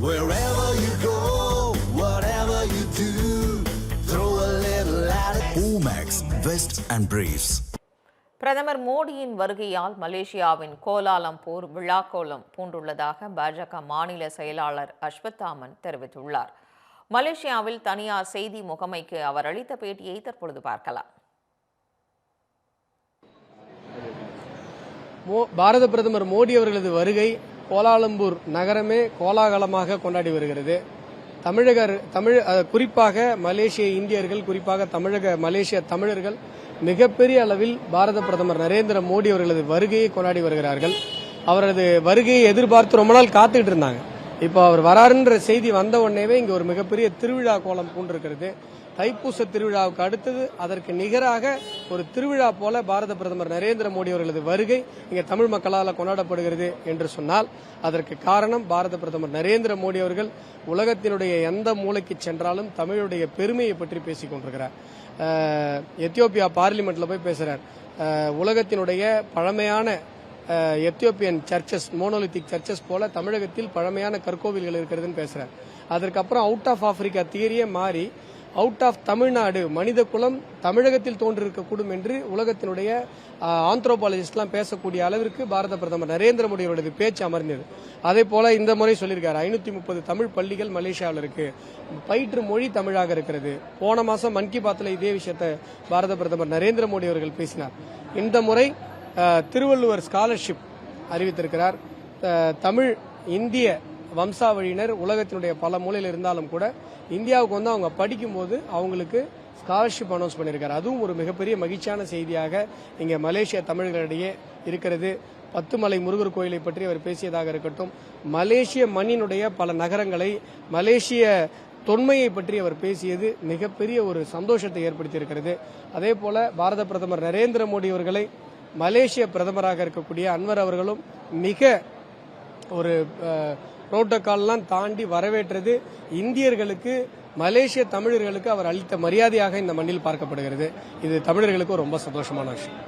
Wherever you go, whatever you do, throw a little at it. Omax, Vest and Briefs. பிரதமர் மோடியின் வருகையால் மலேசியாவின் Kuala Lumpur விழாக்கோலம் பூண்டுள்ளதாக பாஜக மாநில செயலாளர் அஸ்வத்தாமன் தெரிவித்துள்ளார். மலேசியாவில் தனியார் செய்தி முகமைக்கு அவர் அளித்த பேட்டியை தற்பொழுது பார்க்கலாம். பாரத பிரதமர் மோடி அவர்களது வருகை கோலாலம்பூர் நகரமே கோலாகலமாக கொண்டாடி வருகிறது. குறிப்பாக மலேசிய இந்தியர்கள், குறிப்பாக மலேசிய தமிழர்கள் மிகப்பெரிய அளவில் பாரத பிரதமர் நரேந்திர மோடி அவர்களது வருகையை கொண்டாடி வருகிறார்கள். அவரது வருகையை எதிர்பார்த்து ரொம்ப நாள் காத்துக்கிட்டு இருந்தாங்க. இப்போ அவர் வராருன்ற செய்தி வந்த உடனேவே இங்க ஒரு மிகப்பெரிய திருவிழா கோலம் பூண்டிருக்கிறது. தைப்பூச திருவிழாவுக்கு அடுத்தது அதற்கு நிகராக ஒரு திருவிழா போல பாரத பிரதமர் நரேந்திர மோடி அவர்களது வருகை இங்க தமிழ் மக்களால் கொண்டாடப்படுகிறது என்று சொன்னால் அதற்கு காரணம் பாரத பிரதமர் நரேந்திர மோடி அவர்கள் உலகத்தினுடைய எந்த மூலைக்கு சென்றாலும் தமிழுடைய பெருமையை பற்றி பேசிக் கொண்டிருக்கிறார். எத்தியோப்பியா பார்லிமெண்ட்ல போய் பேசுறார். உலகத்தினுடைய பழமையான எத்தியோப்பியன் சர்ச்சஸ், மோனோலித்திக் சர்ச்சஸ் போல தமிழகத்தில் பழமையான கற்கோவில்கள் இருக்கிறதுன்னு பேசுறார். அதற்கப்புறம் அவுட் ஆஃப் ஆப்பிரிக்கா தியரியே மாறி அவுட் ஆஃப் தமிழ்நாடு, மனித குலம் தமிழகத்தில் தோன்றிருக்கக்கூடும் என்று உலகத்தினுடைய ஆந்த்ரோபாலஜிஸ்ட்லாம் பேசக்கூடிய அளவிற்கு பாரத பிரதமர் நரேந்திர மோடி அவருடைய பேச்சு அமர்ந்தது. அதே போல இந்த முறை சொல்லியிருக்காரு, 530 தமிழ் பள்ளிகள் மலேசியாவில் இருக்கு, பயிற்று மொழி தமிழாக இருக்கிறது. போன மாசம் மன் கி பாத்ல இதே விஷயத்தை பாரத பிரதமர் நரேந்திர மோடி அவர்கள் பேசினார். இந்த முறை திருவள்ளுவர் ஸ்காலர்ஷிப் அறிவித்திருக்கிறார். தமிழ் இந்திய வம்சாவழியினர் உலகத்தினுடைய பல மூலையில் இருந்தாலும் கூட இந்தியாவுக்கு வந்து அவங்க படிக்கும்போது அவங்களுக்கு ஸ்காலர்ஷிப் அனௌன்ஸ் பண்ணியிருக்காரு. அதுவும் ஒரு மிகப்பெரிய மகிழ்ச்சியான செய்தியாக இங்கே மலேசிய தமிழர்களிடையே இருக்கிறது. பத்துமலை முருகர் கோயிலை பற்றி அவர் பேசியதாக இருக்கட்டும், மலேசிய மண்ணினுடைய பல நகரங்களை, மலேசிய தொன்மையை பற்றி அவர் பேசியது மிகப்பெரிய ஒரு சந்தோஷத்தை ஏற்படுத்தியிருக்கிறது. அதே போல பாரத பிரதமர் நரேந்திர மோடி அவர்களை மலேசிய பிரதமராக இருக்கக்கூடிய அன்வர் அவர்களும் மிக ஒரு புரோட்டோகால்லாம் தாண்டி வரவேற்றது இந்தியர்களுக்கு, மலேசிய தமிழர்களுக்கு அவர் அளித்த மரியாதையாக இந்த மண்ணில் பார்க்கப்படுகிறது. இது தமிழர்களுக்கு ரொம்ப சந்தோஷமான விஷயம்.